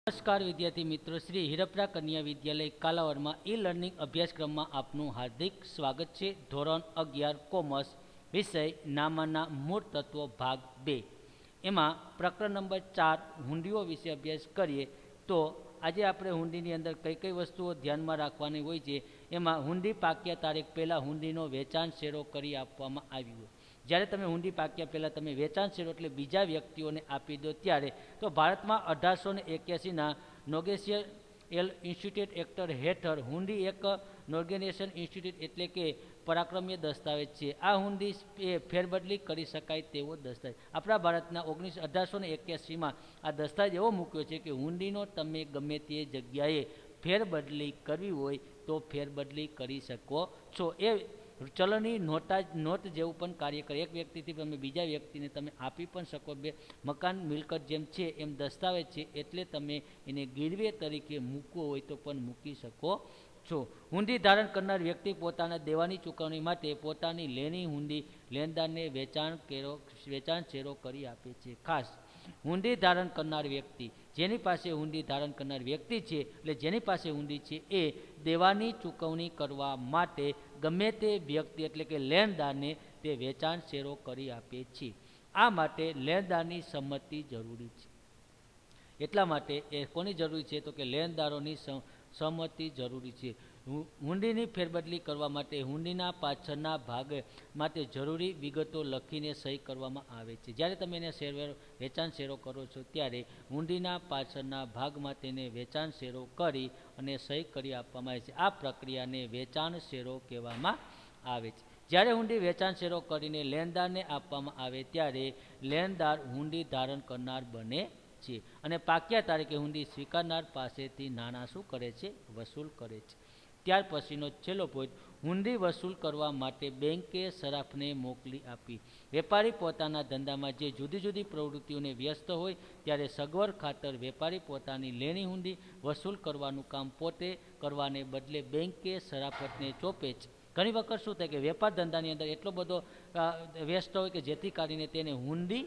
नमस्कार विद्यार्थी मित्रों, श्री हीरप्रा कन्या विद्यालय कालावड़ में ई लर्निंग अभ्यासक्रम में आपनु हार्दिक स्वागत है। धोरण 11 कॉमर्स विषय नामाना मूળ तत्वों भाग 2 एमां प्रकरण नंबर 4 हुंडीओ विषय अभ्यास करिए। तो आज आपणे हुंडीनी अंदर कई कई वस्तुओं ध्यान में राखवानी होय छे। एमां हुंडी पाक्या तारीख पहला हुंडीनो वेचाण शेरो करी आपवामां आव्यो। જ્યારે તમે હુંડી પાક્યા પહેલાં તમે વેચાણ શેરો એટલે બીજા વ્યક્તિઓને આપી દો ત્યારે તો ભારતમાં 1881ના નોગેશિયર એલ ઇન્સ્ટિટ્યૂટ એક્ટ હેઠળ હુંડી એક નોર્ગેનાઇઝેશન ઇન્સ્ટિટ્યૂટ એટલે કે પરાક્રમ્ય દસ્તાવેજ છે। આ હુંડી ફેરબદલી કરી શકાય તેવો દસ્તાવેજ આપણા ભારતના 1881માં આ દસ્તાવેજ એવો મૂક્યો છે કે હુંડીનો તમે ગમે તે જગ્યાએ ફેરબદલી કરવી હોય તો ફેરબદલી કરી શકો છો। એ चलनी नोट जेवुं पण कार्य करे। एक व्यक्ति थी तमे बीजा व्यक्ति ने तमे आपी पण शको। बे मकान मिलकत जेम छे एम दस्तावेज छे एटले तमे एने गिरवे तरीके मूकवो होय तो पण मूकी शको छो। हुंडी धारण करनार व्यक्ति पोताना देवानी चूकवणी माटे पोतानी लेनी हुंडी लेनदारने वेचाण शेरो करी आपे छे। खास हुंडी धारण करनार व्यक्ति जेनी पासे हुंडी धारण करनार व्यक्ति छे એટલે જેની પાસે હુંડી છે એ દેવાની ચૂકવણી કરવા માટે ગમે તે વ્યક્તિ એટલે કે લેણદારને તે વેચાણ શેરો કરી આપે છે। આ માટે લેણદારની સંમતિ જરૂરી છે। એટલા માટે એ કોની જરૂરી છે તો કે લેણદારોની સંમતિ જરૂરી છે। હુંડીની ફેરબદલી કરવા માટે હુંડીના પાછળના ભાગ માટે જરૂરી વિગતો લખીને સહી કરવામાં આવે છે। જ્યારે તમે એને વેચાણ શેરો કરો છો ત્યારે હુંડીના પાછળના ભાગમાં તેને વેચાણ શેરો કરી અને સહી કરી આપવામાં આવે છે। આ પ્રક્રિયાને વેચાણ શેરો કહેવામાં આવે છે। જ્યારે હુંડી વેચાણ શેરો કરીને લેણદારને આપવામાં આવે ત્યારે લેણદાર હુંડી ધારણ કરનાર બને છે અને પાક્યા તારીખે હુંડી સ્વીકારનાર પાસેથી નાણાં શું કરે છે વસૂલ કરે છે। ત્યાર પછીનો છેલ્લો પોઈન્ટ હુંડી વસૂલ કરવા માટે બેંકે સરાફને મોકલી આપી। વેપારી પોતાના ધંધામાં જે જુદી જુદી પ્રવૃત્તિઓને વ્યસ્ત હોય ત્યારે સગવડ ખાતર વેપારી પોતાની લેણી હુંડી વસૂલ કરવાનું કામ પોતે કરવાને બદલે બેંકે સરાફતને ચોપે છે। ઘણી વખત શું થાય કે વેપાર ધંધાની અંદર એટલો બધો વ્યસ્ત હોય કે જેથી કરીને તેને હુંડી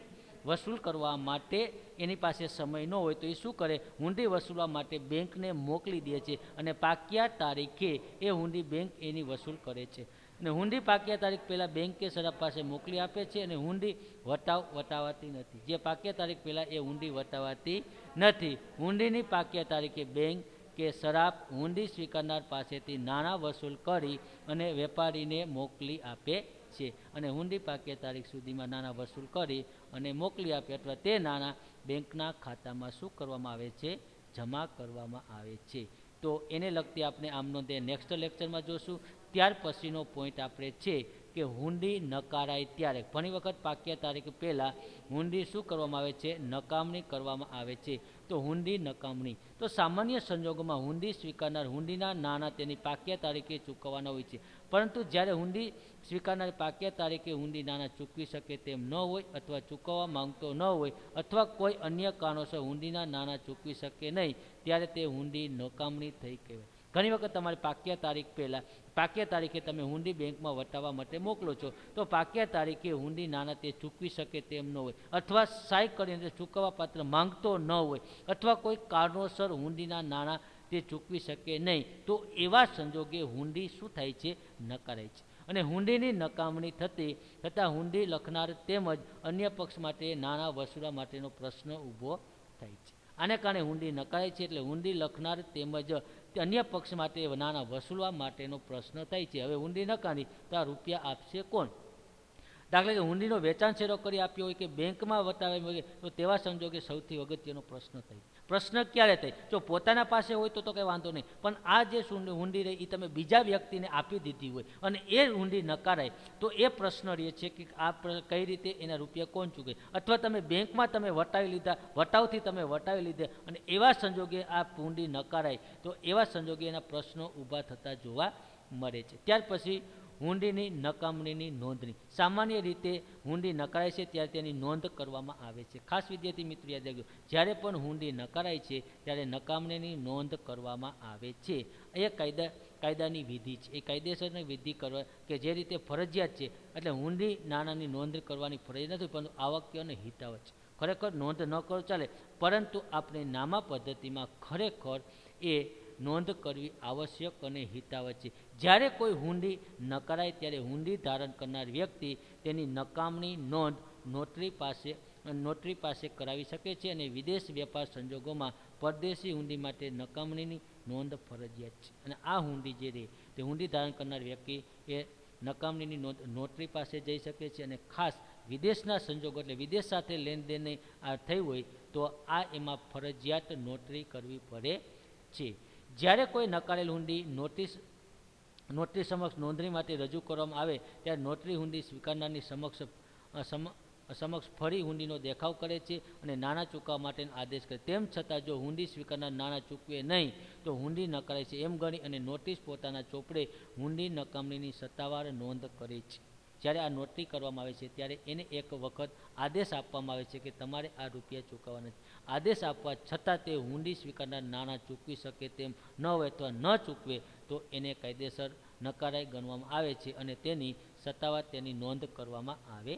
वसूल करवा माटे एनी पासे समय न होय तो ए शुं करे हुंडी वसूलवा माटे बैंक ने मोकली दे छे अने पाक्या तारीखे ए हुंडी बैंक एनी वसूल करे छे अने हुंडी पाक्या तारीख पहला बैंक के सराफ पासे मोकली आपे छे अने हुंडी वटावाती नथी। जे पाक्या तारीख पहला ए हुंडी वटावाती नथी। हुंडीनी पाक्या तारीखे बैंक के सराफ हुंडी स्वीकारनार पासेथी नाणां वसूल करी अने वेपारीने मोकली आपे छे अने हुंडी पाक्या तारीख सुधीमां नाणां वसूल करी अने मोकली आपे अथवा ते नाणां बेंकना खातामां शुं करवामां आवे छे जमा करवामां आवे छे। तो एने लगती आपणे आम नोंधे नेक्स्ट लेक्चरमां जोशुं। त्यार पछीनो पॉइंट आपणे छे कि हुंडी नकाराय त्यारे घणी वखत पाक्या तारीख पहला हुंडी शुं करवामां आवे छे नकामणी करवामां आवे छे। तो हुंडी नकामणी तो सामान्य संजोगोमां हुंडी स्वीकारनार हुंडीना नाणां तेनी पाक्या तारीखे चूकववाना होय छे, परंतु ज्यारे हुंडी स्वीकारनार पाक्या तारीखे हुंडी नाणां चूकवी शके तेम न होय अथवा चूकववा मांगतो न होय अथवा कोई अन्य कारणोसर हुंडीना नाणां चूकवी शके नहीं त्यारे ते हुंडी नकामणी थई कहेवाय। घणी वखत तमारे पाक्या तारीख पहला पाक्या तारीखे तमे हुंडी बैंक में वटावा माटे मोकलो छो तो पाक्या तारीखे हुंडी नाणां ते चूकवी शके तेम न होय अथवा सहाय करीने चूकववा पात्र मांगतो न होय अथवा कोई कारणोसर हुंडीना नाणां ते चूकवी शके नहीं तो एवा संजोगे हुंडी शुं थाय छे नकाराय छे अने हुंडीनी नकामणी थता हुंडी लखनार तेमज अन्य पक्ष माटे नाणां वसूलवा माटेनो प्रश्न ऊभो थाय छे। आने कारणे हुंडी नकाराय छे एटले हुंडी लखनार तेमज अन्य पक्ष माटे नाणां वसूलवा माटेनो प्रश्न थाय छे। हवे हुंडी नकारी तो आ रूपिया आपशे कोण? दाखला के हुंडीनो वेचाण शेरो करी आप्यो होय के बेंकमां वटावे तो तेवा संजोगे सौथी अगत्यनो प्रश्न थाय। प्रश्न क्यारे थाय? जो पोताना पासे होय तो कंई वांधो नहीं, पण आ जे हुंडी रही ए तमे बीजा व्यक्तिने आपी दीधी होय अने ए हुंडी नकाराय तो ए प्रश्न रहे छे कि आ कई रीते एना रूपिया कोण चूके अथवा तमे बेंकमां तमे वटावी लीधा वटावथी तमे वटावी लीधे अने एवा संजोगे आ हुंडी नकाराय तो एवा संजोगे एना प्रश्नो ऊभा थता जोवा मळे छे। त्यार पछी हुंडीनी नकामणीनी नोंधणी सामान्य रीते हुंडी नकाराय छे त्यारे तेनी नोंध करवामां आवे छे। खास विद्यार्थी मित्र याद राखજો ज्यारे पण हुंडी नकाराय छे त्यारे नकामणीनी नोंध करवामां आवे छे। ए कायदानी विधि छे। ए कायदेसરની વિધિ કરવા કે જે રીતે ફરજિયાત છે એટલે હુંડી નાણાંની નોંધ કરવાની ફરજ નથી પરંતુ આવક અને હિતાવચ ખરેખર નોંધ ન કરો ચાલે, પરંતુ આપણે નામા પદ્ધતિમાં ખરેખર એ નોંધ કરવી આવશ્યક અને હિતાવહ છે. જ્યારે કોઈ હુંડી નકારાય ત્યારે હુંડી ધારણ કરનાર વ્યક્તિ તેની નકામની નોંધ નોટરી પાસે કરાવી શકે છે અને વિદેશ વેપાર સંજોગોમાં પરદેશી હુંડી માટે નકામણીની નોંધ ફરજિયાત છે. અને આ હુંડી જે રહે તે હુંડી ધારણ કરનાર વ્યક્તિ એ નકામણીની નોંધ નોટરી પાસે જઈ શકે છે. અને ખાસ વિદેશના સંજોગો એટલે વિદેશ સાથે લેનદેન આ થઈ હોય તો આ એમાં ફરજિયાત નોટરી કરવી પડે છે. જ્યારે કોઈ નકારેલ હુંડી નોટરી સમક્ષ નોંધણી માટે રજૂ કરવામાં આવે ત્યારે નોટરી હુંડી સ્વીકારનારની સમક્ષ ફરી હુંડીનો દેખાવ કરે છે અને નાણાં ચૂકવવા માટેનો આદેશ કરે. તેમ છતાં જો હુંડી સ્વીકારનાર નાણાં ચૂકવે નહીં તો હુંડી નકારાય છે એમ ગણી અને નોટિસ પોતાના ચોપડે હુંડી નકામણીની સત્તાવાર નોંધ કરે છે. જ્યારે આ નોટરી કરવામાં આવે છે ત્યારે એને એક વખત આદેશ આપવામાં આવે છે કે તમારે આ રૂપિયા ચૂકવવાના છે. આદેશ આપવા છતાં તે હુંડી સ્વીકારનાર નાણાં ચૂકવી શકે તેમ ન હોય અથવા ન ચૂકવે તો એને કાયદેસર નકારાય ગણવામાં આવે છે અને તેની સત્તાવાર તેની નોંધ કરવામાં આવે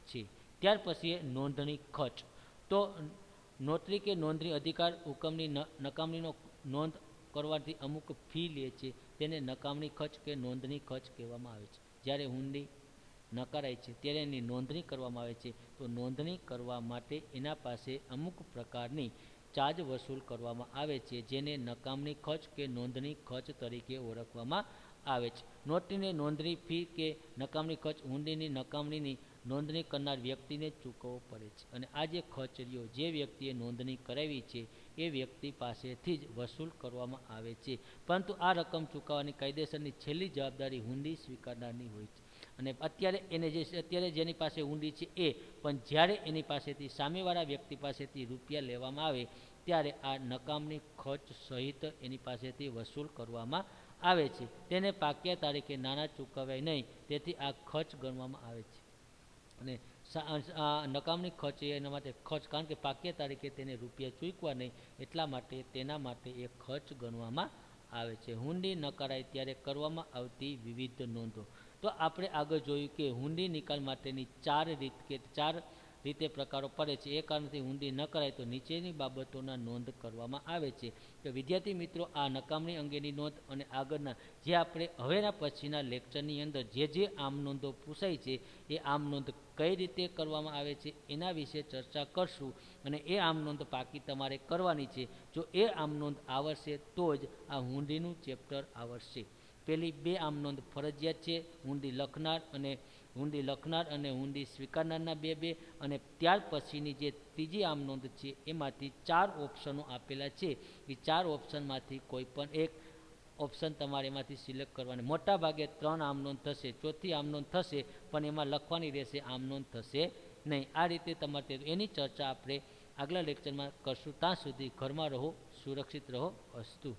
છે. ત્યાર પછી નોંધણી ખર્ચ. તો નોટરી કે નોંધણી અધિકાર હુકમની નકામણીનો નોંધ કરવાથી અમુક ફી લે છે, તેને નકામણી ખર્ચ કે નોંધણી ખર્ચ કહેવામાં આવે છે. જ્યારે હુંડી નકારાય છે ત્યારે એની નોંધણી કરવામાં આવે છે તો નોંધણી કરવા માટે એના પાસે અમુક પ્રકારની ચાર્જ વસૂલ કરવામાં આવે છે, જેને નકામણી ખર્ચ કે નોંધણી ખર્ચ તરીકે ઓળખવામાં આવે છે. નોટરીને નોંધણી ફી કે નકામણી ખર્ચ હુંડીની નકામણીની નોંધણી કરનાર વ્યક્તિને ચૂકવવો પડે છે. અને આ જે ખર્ચ રહ્યો જે વ્યક્તિએ નોંધણી કરાવી છે એ વ્યક્તિ પાસેથી જ વસૂલ કરવામાં આવે છે, પરંતુ આ રકમ ચૂકવવાની કાયદેસરની છેલ્લી જવાબદારી હુંડી સ્વીકારનારની હોય છે. અને અત્યારે જેની પાસે હુંડી છે એ પણ જ્યારે એની પાસેથી સામેવાળા વ્યક્તિ પાસેથી રૂપિયા લેવામાં આવે ત્યારે આ નકામણી ખર્ચ સહિત એની પાસેથી વસૂલ કરવામાં આવે છે. તેને પાક્યા તારીખે નાણાં ચૂકવાય નહીં, તેથી આ ખર્ચ ગણવામાં આવે છે. અને નકામણી ખર્ચ એના માટે ખર્ચ, કારણ કે પાક્યા તારીખે તેને રૂપિયા ચૂકવા નહીં એટલા માટે તેના માટે એ ખર્ચ ગણવામાં આવે છે. હુંડી નકારાય ત્યારે કરવામાં આવતી વિવિધ નોંધો. તો આપણે આગળ જોયું કે હુંડી નિકાલ માટેની ચાર રીતે પ્રકારો પડે છે. એ કારણથી હુંડી ન કરાય તો નીચેની બાબતોના નોંધ કરવામાં આવે છે. તો વિદ્યાર્થી મિત્રો, આ નકામણી અંગેની નોંધ અને આગળના જે આપણે હવેના પછીના લેક્ચરની અંદર જે આમ નોંધો પૂછાય છે એ આમ નોંધ કઈ રીતે કરવામાં આવે છે એના વિશે ચર્ચા કરશું. અને એ આમ નોંધ પાકી તમારે કરવાની છે. જો એ આમ નોંધ આવડશે તો જ આ હુંડીનું ચેપ્ટર આવડશે. પેલી બે આમ નોંધ ફરજિયાત છે, હુંડી લખનાર અને હુંડી સ્વીકારનારના બે અને ત્યાર પછીની જે ત્રીજી આમ નોંધ છે એમાંથી 4 ઓપ્શનો આપેલા છે. એ 4 ઓપ્શનમાંથી કોઈ પણ એક ઓપ્શન તમારે એમાંથી સિલેક્ટ કરવાની. મોટા ભાગે 3 આમ નોંધ થશે, ચોથી આમ નોંધ થશે પણ એમાં લખવાની રહેશે, આમ નોંધ થશે નહીં. આ રીતે તમારે એની ચર્ચા આપણે આગલા લેક્ચરમાં કરશું. ત્યાં સુધી ઘરમાં રહો, સુરક્ષિત રહો. અસ્તુ.